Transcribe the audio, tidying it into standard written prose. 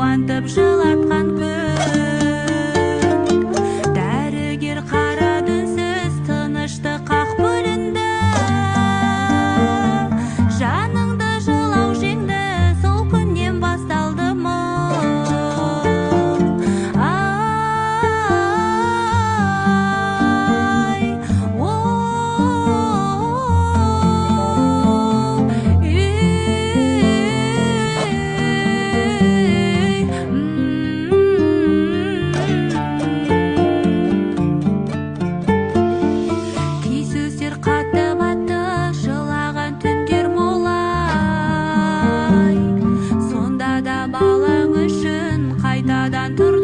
қуантып жылатқан күн. Дәрігер қарады үнсіз, тынышты қақ бөлінді. Жаныңды жылау жеңді, сол күннен басталды мұң. Кей сөздер қатты батты, жылаған түндер молай. Сонда да балаң үшін қайтадан тұр